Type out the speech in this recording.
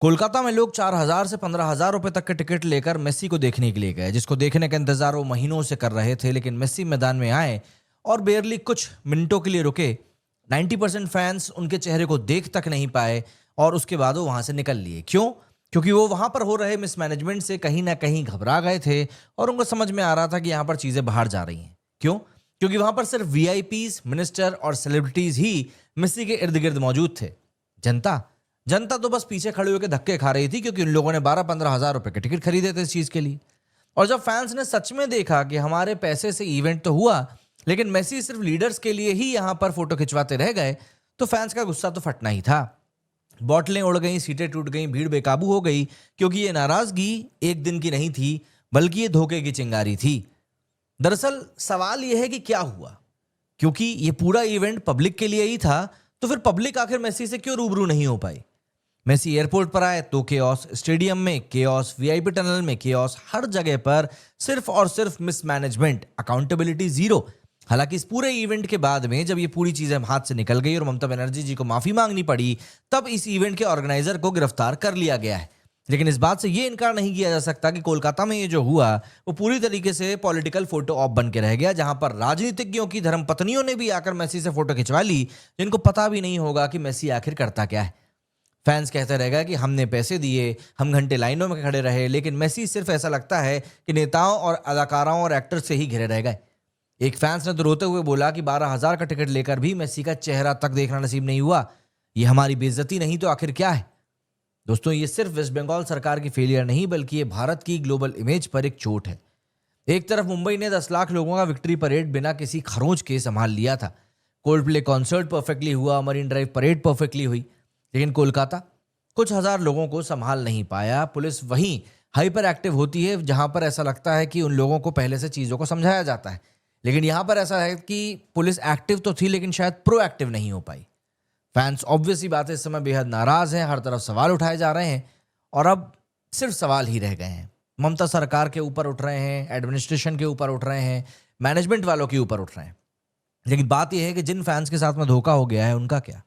कोलकाता में लोग 4,000 से 15,000 रुपए तक के टिकट लेकर मेस्सी को देखने के लिए गए, जिसको देखने का इंतजार वो महीनों से कर रहे थे। लेकिन मेस्सी मैदान में आए और बेयरली कुछ मिनटों के लिए रुके। 90% फैंस उनके चेहरे को देख तक नहीं पाए और उसके बाद वो वहां से निकल लिए। क्यों? क्योंकि वो वहां पर हो रहे मिसमैनेजमेंट से कहीं ना कहीं घबरा गए थे और उनको समझ में आ रहा था कि यहाँ पर चीजें बाहर जा रही हैं। क्यों? क्योंकि वहां पर सिर्फ वीआईपीज, मिनिस्टर और सेलिब्रिटीज ही मेस्सी के इर्द गिर्द मौजूद थे। जनता जनता तो बस पीछे खड़े होकर धक्के खा रही थी, क्योंकि उन लोगों ने 12-15 हजार रुपए के टिकट खरीदे थे इस चीज के लिए। और जब फैंस ने सच में देखा कि हमारे पैसे से इवेंट तो हुआ, लेकिन मेसी सिर्फ लीडर्स के लिए ही यहां पर फोटो खिंचवाते रह गए, तो फैंस का गुस्सा तो फटना ही था। बॉटलें उड़ गई, सीटें टूट गई, भीड़ बेकाबू हो गई, क्योंकि ये नाराजगी एक दिन की नहीं थी, बल्कि ये धोखे की चिंगारी थी। दरअसल सवाल यह है कि क्या हुआ? क्योंकि ये पूरा इवेंट पब्लिक के लिए ही था, तो फिर पब्लिक आखिर मेसी से क्यों रूबरू नहीं हो पाई? मेसी एयरपोर्ट पर आए तो केओस, स्टेडियम में केओस, वीआईपी टनल में केओस, हर जगह पर सिर्फ और सिर्फ मिसमैनेजमेंट, अकाउंटेबिलिटी जीरो। हालांकि इस पूरे इवेंट के बाद में जब ये पूरी चीजें हाथ से निकल गई और ममता बनर्जी जी को माफी मांगनी पड़ी, तब इस इवेंट के ऑर्गेनाइजर को गिरफ्तार कर लिया गया है। लेकिन इस बात से ये इनकार नहीं किया जा सकता कि कोलकाता में ये जो हुआ वो पूरी तरीके से पॉलिटिकल फोटो ऑप बन के रह गया, जहां पर राजनीतिज्ञों की धर्मपत्नियों ने भी आकर मेसी से फोटो खिंचवा ली, जिनको पता भी नहीं होगा कि मेसी आखिर करता क्या है। फैंस कहते रहेगा कि हमने पैसे दिए, हम घंटे लाइनों में खड़े रहे, लेकिन मेसी सिर्फ ऐसा लगता है कि नेताओं और अदाकाराओं और एक्टर्स से ही घिरे रह गए। एक फैंस ने तो रोते हुए बोला कि 12,000 का टिकट लेकर भी मेसी का चेहरा तक देखना नसीब नहीं हुआ। ये हमारी बेइज्जती नहीं तो आखिर क्या है? दोस्तों, ये सिर्फ वेस्ट बंगाल सरकार की फेलियर नहीं, बल्कि ये भारत की ग्लोबल इमेज पर एक चोट है। एक तरफ मुंबई ने 10 लाख लोगों का विक्ट्री परेड बिना किसी खरोंच के संभाल लिया था। कोल्ड प्ले कॉन्सर्ट परफेक्टली हुआ, मरीन ड्राइव परेड परफेक्टली हुई। लेकिन कोलकाता कुछ हजार लोगों को संभाल नहीं पाया। पुलिस वहीं हाइपर एक्टिव होती है जहां पर ऐसा लगता है कि उन लोगों को पहले से चीजों को समझाया जाता है, लेकिन यहां पर ऐसा है कि पुलिस एक्टिव तो थी लेकिन शायद प्रोएक्टिव नहीं हो पाई। फैंस ऑब्वियस ही बात है इस समय बेहद नाराज हैं, हर तरफ सवाल उठाए जा रहे हैं और अब सिर्फ सवाल ही रह गए हैं। ममता सरकार के ऊपर उठ रहे हैं, एडमिनिस्ट्रेशन के ऊपर उठ रहे हैं, मैनेजमेंट वालों के ऊपर उठ रहे हैं। लेकिन बात यह है कि जिन फैंस के साथ में धोखा हो गया है उनका क्या?